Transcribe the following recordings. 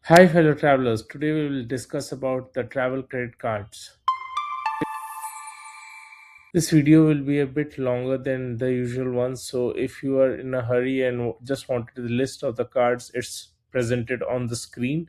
Hi fellow travelers, today we will discuss about the travel credit cards. This video will be a bit longer than the usual one, so if you are in a hurry and just wanted the list of the cards, it's presented on the screen.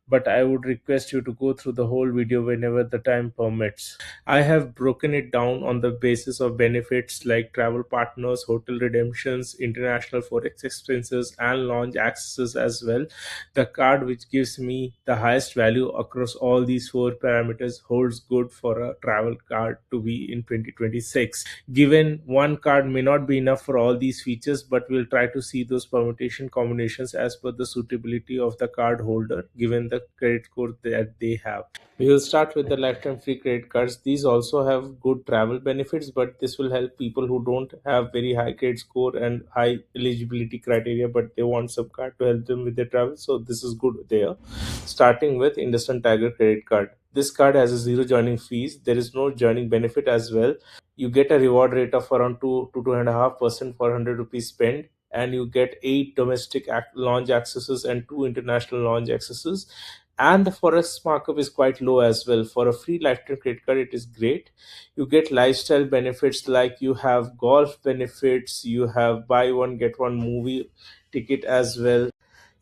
But I would request you to go through the whole video whenever the time permits. I have broken it down on the basis of benefits like travel partners, hotel redemptions, international forex expenses, and lounge accesses as well. The card which gives me the highest value across all these four parameters holds good for a travel card to be in 2026. Given one card may not be enough for all these features, but we'll try to see those permutation combinations as per the suitability of the card holder given the credit score that they have. We will start with the lifetime free credit cards. These also have good travel benefits, but this will help people who don't have very high credit score and high eligibility criteria, but they want some card to help them with their travel. So this is good there. Starting with Industan Tiger credit card. This card has a zero joining fees. There is no joining benefit as well. You get a reward rate of around 2 to 2.5% for 100 rupees spent, and you get 8 domestic launch accesses and 2 international launch accesses, and the forex markup is quite low as well. For a free lifetime credit card, it is great. You get lifestyle benefits like you have golf benefits, you have buy one get one movie ticket as well.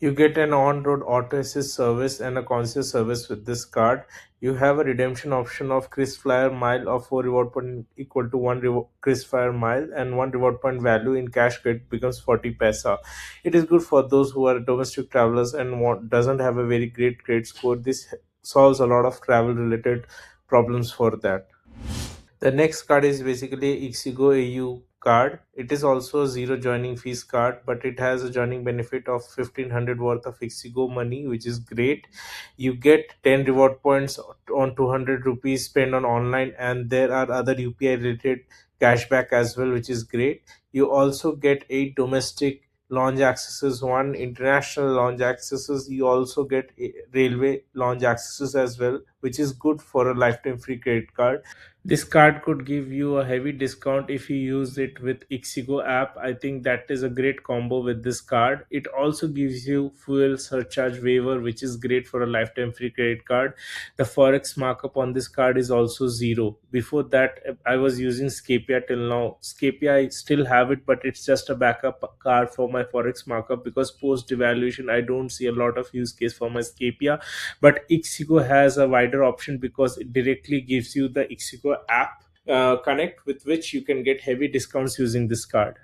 You get an on-road auto assist service and a concierge service with this card. You have a redemption option of Krisflyer mile of 4 reward point equal to 1 Krisflyer mile, and 1 reward point value in cash credit becomes 40 paisa. It is good for those who are domestic travelers and doesn't have a very great credit score. This solves a lot of travel related problems for that. The next card is basically Ixigo AU card. It is also a zero joining fees card, but it has a joining benefit of 1500 worth of Ixigo money, which is great. You get 10 reward points on 200 rupees spent on online, and there are other UPI related cashback as well, which is great. You also get 8 domestic launch accesses, 1 international launch accesses. You also get railway launch accesses as well, which is good for a lifetime free credit card. This card could give you a heavy discount if you use it with Ixigo app. I think that is a great combo with this card. It also gives you fuel surcharge waiver, which is great for a lifetime free credit card. The forex markup on this card is also zero. Before that, I was using Scapia till now. Scapia, I still have it, but it's just a backup card for my forex markup because post devaluation, I don't see a lot of use case for my Scapia. But Ixigo has a wider option because it directly gives you the Ixigo app connect with which you can get heavy discounts using this card.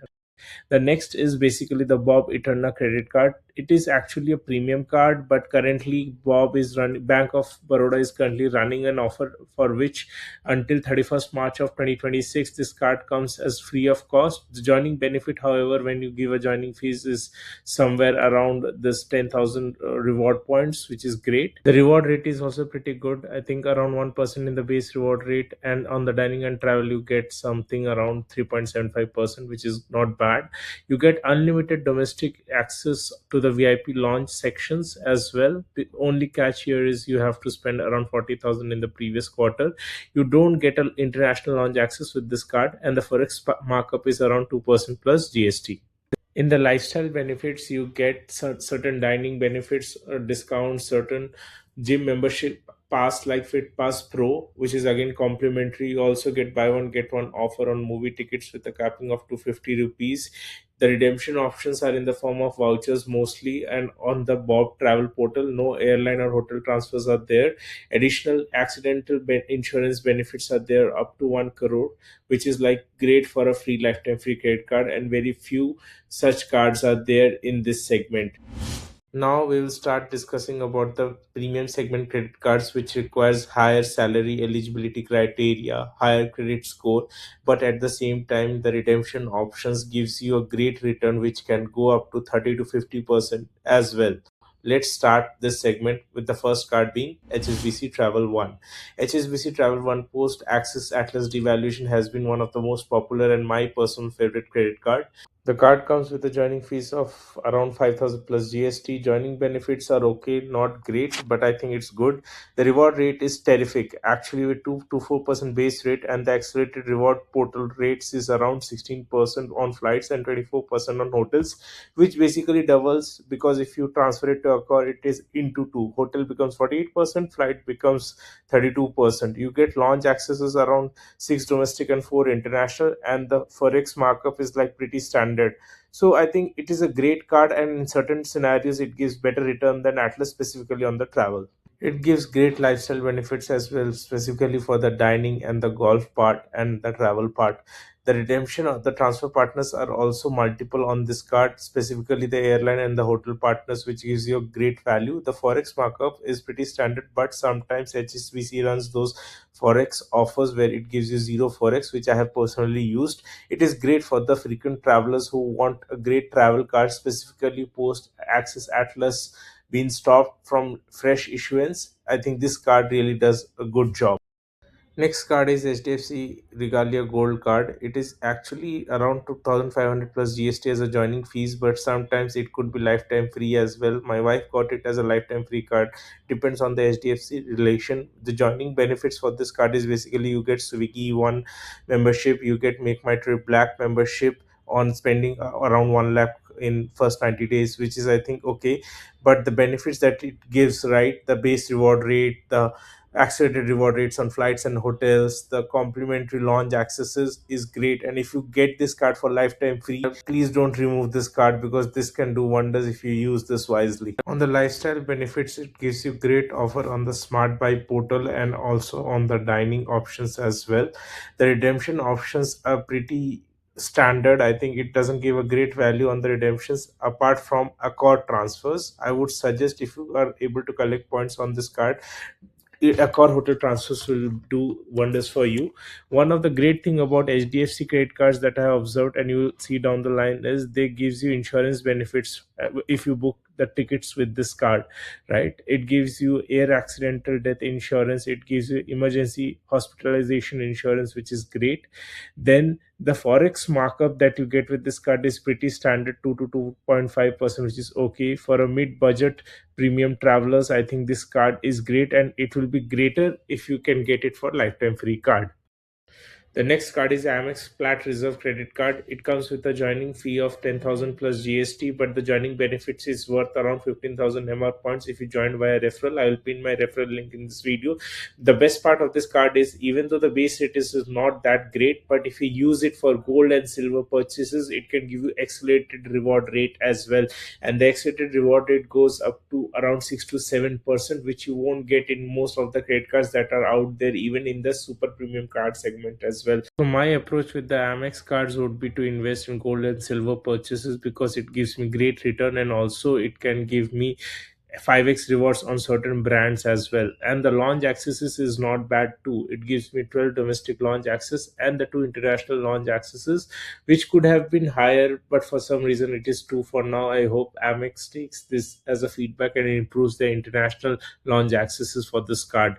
The next is basically the Bob Eterna credit card. It is actually a premium card, but currently Bank of Baroda is currently running an offer for which until 31st March of 2026 this card comes as free of cost. The joining benefit, however, when you give a joining fees is somewhere around this 10,000 reward points, which is great. The reward rate is also pretty good. I think around 1% in the base reward rate, and on the dining and travel you get something around 3.75%, which is not bad. You get unlimited domestic access to the VIP launch sections as well. The only catch here is you have to spend around 40,000 in the previous quarter. You don't get an international launch access with this card, and the forex markup is around 2% plus GST. In the lifestyle benefits, you get certain dining benefits, discounts, certain gym membership pass like Fit Pass Pro, which is again complimentary. You also get buy one get one offer on movie tickets with a capping of 250 rupees. The redemption options are in the form of vouchers mostly, and on the Bob travel portal, no airline or hotel transfers are there. Additional accidental insurance benefits are there up to 1 crore, which is like great for a free lifetime free credit card, and very few such cards are there in this segment. Now we will start discussing about the premium segment credit cards, which requires higher salary eligibility criteria, higher credit score, but at the same time the redemption options gives you a great return which can go up to 30 to 50% as well. Let's start this segment with the first card being HSBC Travel One. HSBC Travel One post Axis Atlas devaluation has been one of the most popular and my personal favorite credit card. The card comes with a joining fees of around 5,000 plus GST. Joining benefits are okay, not great, but I think it's good. The reward rate is terrific, actually, with 2 to 4% base rate, and the accelerated reward portal rates is around 16% on flights and 24% on hotels, which basically doubles because if you transfer it to Accor, it is into two. Hotel becomes 48%, flight becomes 32%. You get launch accesses around six domestic and four international, and the forex markup is like pretty standard. So I think it is a great card, and in certain scenarios it gives better return than Atlas, specifically on the travel. It gives great lifestyle benefits as well, specifically for the dining and the golf part and the travel part. The redemption of the transfer partners are also multiple on this card, specifically the airline and the hotel partners, which gives you a great value. The forex markup is pretty standard, but sometimes HSBC runs those forex offers where it gives you zero forex, which I have personally used. It is great for the frequent travelers who want a great travel card, specifically post Access Atlas being stopped from fresh issuance. I think this card really does a good job. Next card is HDFC Regalia Gold card. It is actually around 2,500 plus GST as a joining fees, but sometimes it could be lifetime free as well. My wife got it as a lifetime free card. Depends on the HDFC relation. The joining benefits for this card is basically you get Swiggy One membership, you get Make My Trip Black membership on spending around 1 lakh in first 90 days, which is I think okay. But the benefits that it gives, right, the base reward rate, the accelerated reward rates on flights and hotels, the complimentary launch accesses is great. And if you get this card for lifetime free, please don't remove this card because this can do wonders if you use this wisely. On the lifestyle benefits, it gives you great offer on the smart buy portal and also on the dining options as well. The redemption options are pretty standard. I think it doesn't give a great value on the redemptions apart from Accord transfers. I would suggest if you are able to collect points on this card, Accor hotel transfers will do wonders for you. One of the great thing about HDFC credit cards that I have observed, and you will see down the line, is they gives you insurance benefits if you book the tickets with this card, right? It gives you air accidental death insurance, it gives you emergency hospitalization insurance, which is great. Then the forex markup that you get with this card is pretty standard, 2 to 2.5%, which is okay for a mid budget premium travelers. I think this card is great, and it will be greater if you can get it for lifetime free card. The next card is Amex Plat Reserve Credit Card. It comes with a joining fee of 10,000 plus GST, but the joining benefits is worth around 15,000 MR points if you join via referral. I will pin my referral link in this video. The best part of this card is, even though the base rate is not that great, but if you use it for gold and silver purchases, it can give you accelerated reward rate as well. And the accelerated reward rate goes up to around 6 to 7%, which you won't get in most of the credit cards that are out there, even in the super premium card segment as well. So my approach with the Amex cards would be to invest in gold and silver purchases because it gives me great return, and also it can give me 5x rewards on certain brands as well. And the launch accesses is not bad too. It gives me 12 domestic launch access and the two international launch accesses, which could have been higher, but for some reason it is 2 for now. I hope Amex takes this as a feedback and improves the international launch accesses for this card.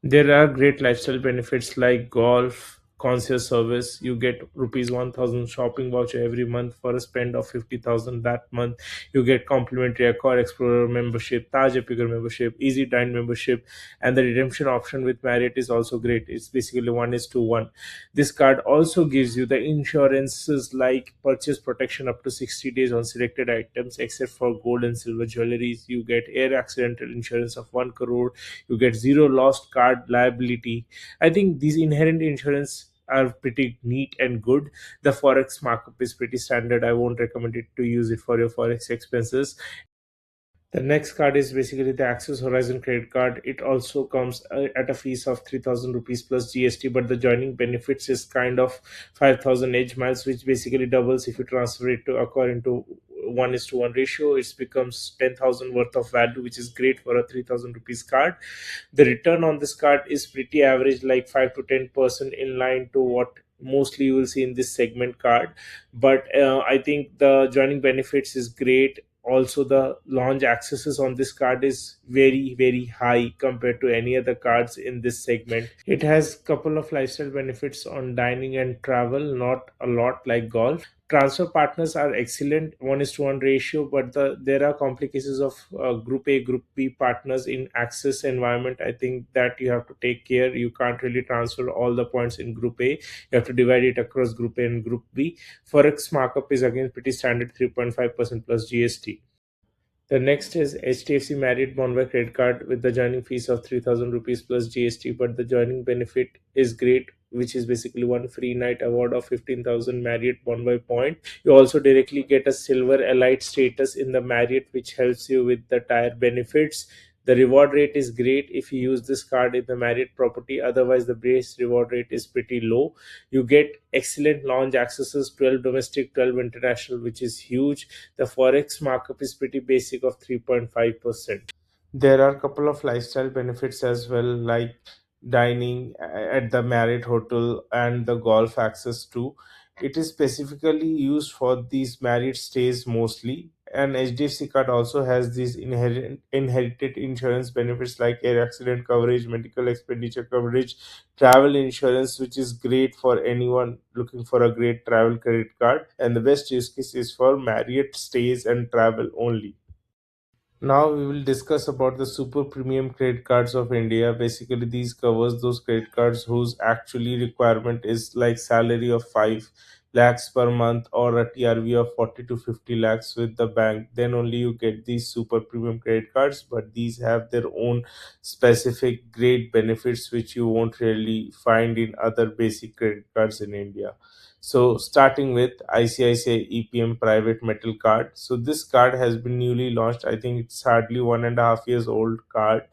There are great lifestyle benefits like golf, concierge service. You get rupees 1,000 shopping voucher every month for a spend of 50,000 that month. You get complimentary Accor Explorer membership, Taj Epic membership, Easy Dine membership, and the redemption option with Marriott is also great. It's basically 1:1. This card also gives you the insurances like purchase protection up to 60 days on selected items, except for gold and silver jewelries. You get air accidental insurance of 1 crore, you get zero lost card liability. I think these inherent insurance are pretty neat and good. The forex markup is pretty standard. I won't recommend it to use it for your forex expenses. The next card is basically the Access Horizon credit card. It also comes at a fees of 3,000 rupees plus GST, but the joining benefits is kind of 5,000 edge miles, which basically doubles if you transfer it to according to 1:1 ratio. It becomes 10,000 worth of value, which is great for a 3,000 rupees card. The return on this card is pretty average, like 5 to 10%, in line to what mostly you will see in this segment card. But I think the joining benefits is great. Also, the launch accesses on this card is very high compared to any other cards in this segment. It has couple of lifestyle benefits on dining and travel, not a lot like golf. transfer partners are excellent, 1:1 ratio, but there are complications of group A, group B partners in access environment. I think that you have to take care. You can't really transfer all the points in group A. You have to divide it across group A and group B. Forex markup is again pretty standard, 3.5% plus GST. The next is HDFC Marriott Bonvoy credit card with the joining fees of 3,000 rupees plus GST, but the joining benefit is great, which is basically one free night award of 15,000 Marriott Bonvoy point. You also directly get a silver elite status in the Marriott, which helps you with the tire benefits. The reward rate is great if you use this card in the Marriott property. Otherwise, the base reward rate is pretty low. You get excellent lounge accesses, 12 domestic, 12 international, which is huge. The Forex markup is pretty basic of 3.5%. There are a couple of lifestyle benefits as well, like dining at the Marriott Hotel and the golf access too. It is specifically used for these Marriott stays mostly. And HDFC card also has these inherited insurance benefits like air accident coverage, medical expenditure coverage, travel insurance, which is great for anyone looking for a great travel credit card. And the best use case is for Marriott stays and travel only. Now we will discuss about the super premium credit cards of India. Basically, these covers those credit cards whose actually requirement is like salary of 5 lakhs per month or a TRV of 40 to 50 lakhs with the bank. Then only you get these super premium credit cards, but these have their own specific great benefits which you won't really find in other basic credit cards in India. So, starting with ICICI EPM Private Metal Card. So, this card has been newly launched. I think it's hardly 1.5 years old card,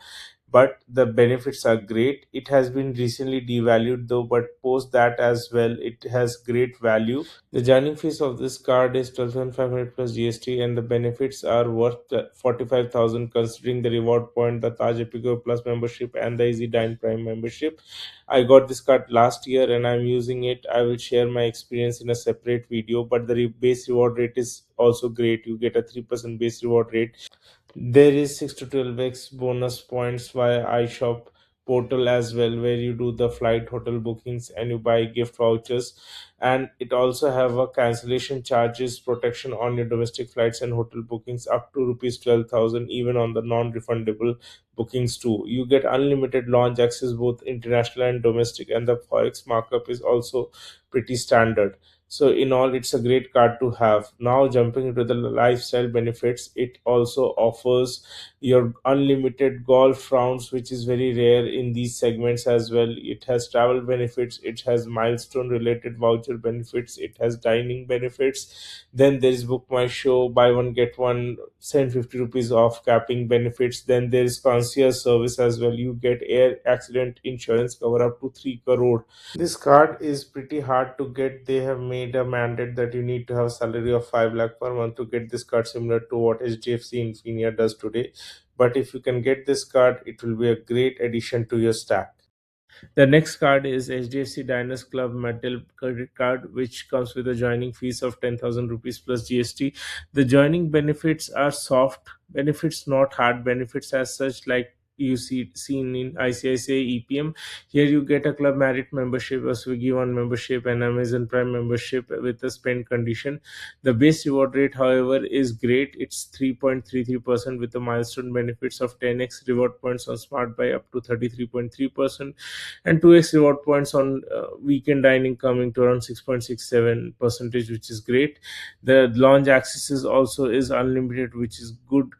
but the benefits are great. It has been recently devalued though, but post that as well, it has great value. The joining fees of this card is 12,500 plus GST, and the benefits are worth 45,000 considering the reward point, the Taj Epico Plus membership, and the Easy Dine Prime membership. I got this card last year and I'm using it. I will share my experience in a separate video, but the base reward rate is also great. You get a 3% base reward rate. There is 6 to 12x bonus points via iShop portal as well, where you do the flight hotel bookings and you buy gift vouchers. And it also have a cancellation charges protection on your domestic flights and hotel bookings up to rupees 12,000, even on the non-refundable bookings too. You get unlimited launch access both international and domestic, and the forex markup is also pretty standard. So in all, it's a great card to have. Now jumping into the lifestyle benefits, it also offers your unlimited golf rounds, which is very rare in these segments as well. It has travel benefits, it has milestone related voucher benefits, it has dining benefits. Then there is book my show, buy one get one, send 50 rupees off capping benefits. Then there is concierge service as well. You get air accident insurance cover up to 3 crore. This card is pretty hard to get. They have made a mandate that you need to have a salary of 5 lakh per month to get this card, similar to what HDFC Infinia does today. But if you can get this card, it will be a great addition to your stack. The next card is HDFC Diners Club Metal Credit Card, which comes with a joining fees of 10,000 rupees plus GST. The joining benefits are soft benefits, not hard benefits as such, like you see seen in ICICI EPM. Here you get a Club Merit membership, a Swiggy One membership, and Amazon Prime membership with a spend condition. The base reward rate, however, is great. It's 3.33% with the milestone benefits of 10x reward points on Smart Buy up to 33.3%, and 2x reward points on weekend dining coming to around 6.67 percentage, which is great. The launch access also is unlimited, which is good.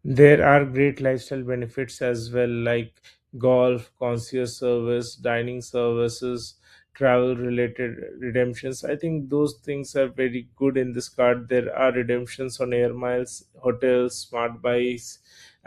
There are great lifestyle benefits as well, like golf, concierge service, dining services, travel related redemptions. I think those things are very good in this card. There are redemptions on air miles, hotels, smart buys,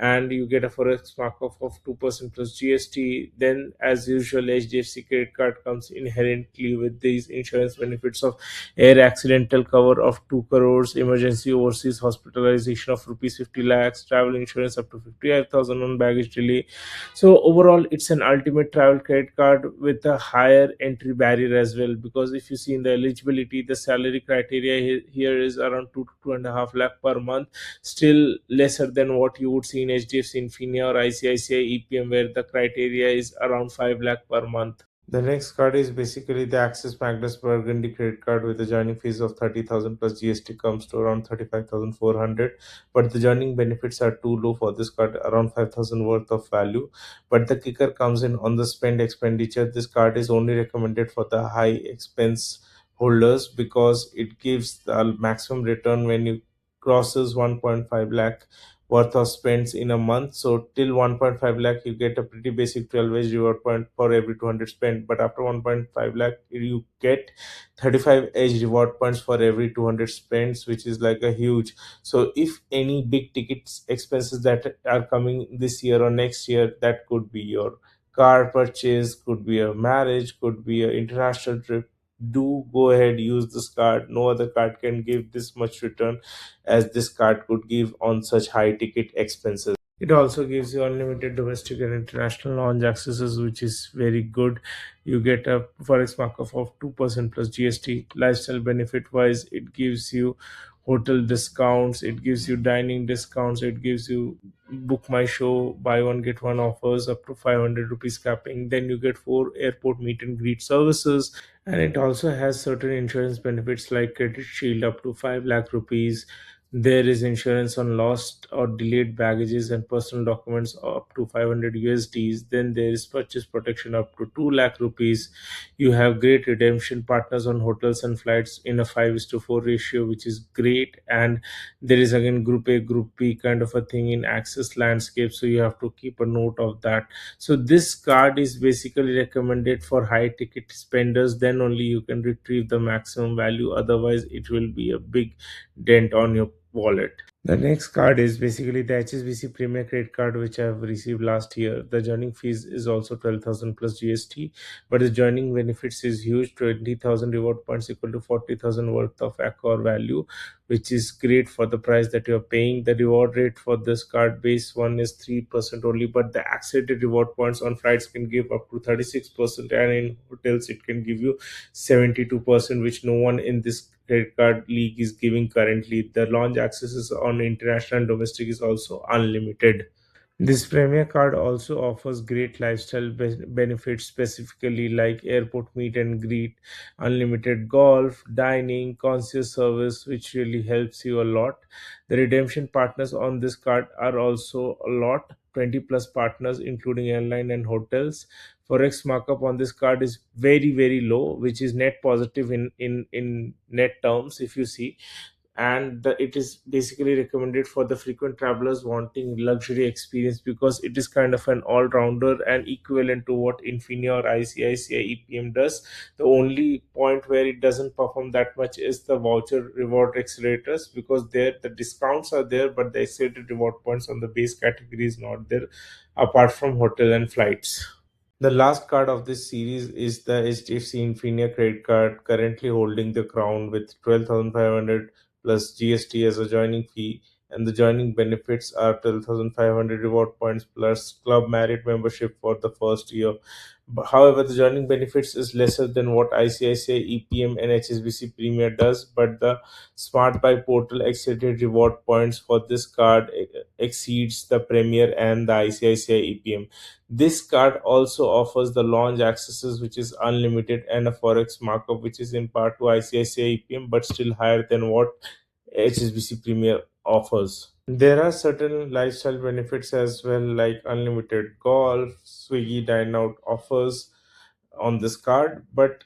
and you get a forex markup of 2% plus GST. Then, as usual, HDFC credit card comes inherently with these insurance benefits of air accidental cover of 2 crores, emergency overseas hospitalization of rupees 50 lakhs, travel insurance up to 55,000 on baggage delay. So overall, it's an ultimate travel credit card with a higher entry barrier as well, because if you see in the eligibility, the salary criteria here is around 2 to 2.5 lakh per month, still lesser than what you would see in HDFC Infinia or ICICI EPM, where the criteria is around 5 lakh per month. The next card is basically the Axis Magnus Burgundy credit card with a joining fees of 30,000 plus GST comes to around 35,400. But the joining benefits are too low for this card, around 5,000 worth of value. But the kicker comes in on the spend expenditure. This card is only recommended for the high expense holders because it gives the maximum return when you crosses 1.5 lakh worth of spends in a month. So till 1.5 lakh, you get a pretty basic 12 edge reward point for every 200 spend. But after 1.5 lakh, you get 35 edge reward points for every 200 spends, which is like a huge. So if any big ticket expenses that are coming this year or next year, that could be your car purchase, could be a marriage, could be an international trip, do go ahead, use this card. No other card can give this much return as this card could give on such high ticket expenses. It also gives you unlimited domestic and international launch accesses, which is very good. You get a forex markup of 2% plus GST. Lifestyle benefit wise, it gives you hotel discounts, it gives you dining discounts, it gives you book my show, buy one get one offers up to 500 rupees capping. Then you get 4 airport meet and greet services, and it also has certain insurance benefits like credit shield up to 5 lakh rupees. There is insurance on lost or delayed baggages and personal documents up to 500 USDs. Then there is purchase protection up to 2 lakh rupees. You have great redemption partners on hotels and flights in a 5:4 ratio, which is great. And there is again group A, group B kind of a thing in access landscape. So you have to keep a note of that. So this card is basically recommended for high ticket spenders. Then only you can retrieve the maximum value. Otherwise, it will be a big dent on your wallet. The next card is basically the HSBC Premier Credit Card, which I have received last year. The joining fees is also 12,000 plus GST, but the joining benefits is huge. 20,000 reward points equal to 40,000 worth of Accor value, which is great for the price that you are paying. The reward rate for this card base one is 3% only, but the accelerated reward points on flights can give up to 36%, and in hotels it can give you 72%, which no one in this credit card league is giving currently. The launch accesses on international and domestic is also unlimited. This Premier card also offers great lifestyle benefits, specifically like airport meet and greet, unlimited golf, dining, concierge service, which really helps you a lot. The redemption partners on this card are also a lot, 20 plus partners, including airline and hotels. Forex markup on this card is very, very low, which is net positive in net terms, if you see. And it is basically recommended for the frequent travelers wanting luxury experience because it is kind of an all-rounder and equivalent to what Infinia or ICICI EPM does. The only point where it doesn't perform that much is the voucher reward accelerators, because there the discounts are there but the accelerated reward points on the base category is not there apart from hotel and flights. The last card of this series is the HDFC Infinia credit card, currently holding the crown with 12,500 plus GST as a joining fee, and the joining benefits are 12,500 reward points plus Club Merit membership for the first year. However, the joining benefits is lesser than what ICICI EPM and HSBC Premier does, but the Smart Buy portal accelerated reward points for this card exceeds the Premier and the ICICI EPM. This card also offers the launch accesses, which is unlimited, and a forex markup, which is in part to ICICI EPM, but still higher than what HSBC Premier offers. There are certain lifestyle benefits as well, like unlimited golf, Swiggy Dine Out offers on this card. But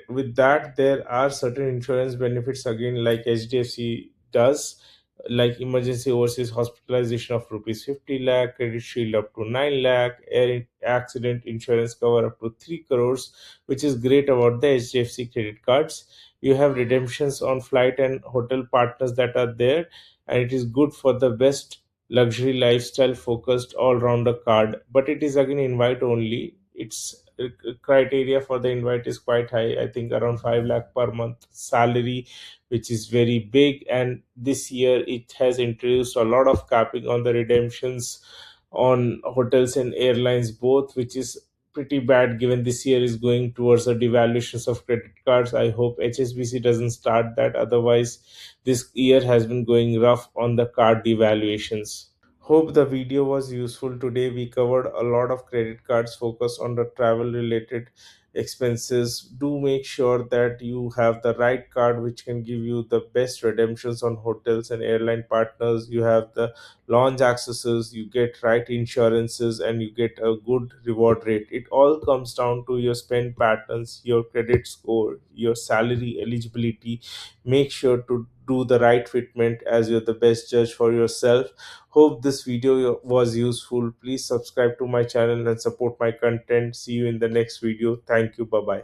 with that, there are certain insurance benefits again, like HDFC does, like emergency overseas hospitalization of rupees 50 lakh, credit shield up to 9 lakh, air accident insurance cover up to 3 crores, which is great about the HDFC credit cards. You have redemptions on flight and hotel partners that are there, and it is good for the best luxury lifestyle focused all rounder card. But it is again invite only. Its criteria for the invite is quite high, I think around 5 lakh per month salary, which is very big. And this year it has introduced a lot of capping on the redemptions on hotels and airlines both, which is pretty bad given this year is going towards the devaluations of credit cards. I hope HSBC doesn't start that, otherwise this year has been going rough on the card devaluations. Hope the video was useful today. We covered a lot of credit cards focused on the travel related expenses, do make sure that you have the right card which can give you the best redemptions on hotels and airline partners. You have the launch accesses, you get right insurances, and you get a good reward rate. It all comes down to your spend patterns, your credit score, your salary eligibility. Make sure to do the right fitment as you're the best judge for yourself. Hope this video was useful. Please subscribe to my channel and support my content. See you in the next video. Thank you. Bye bye.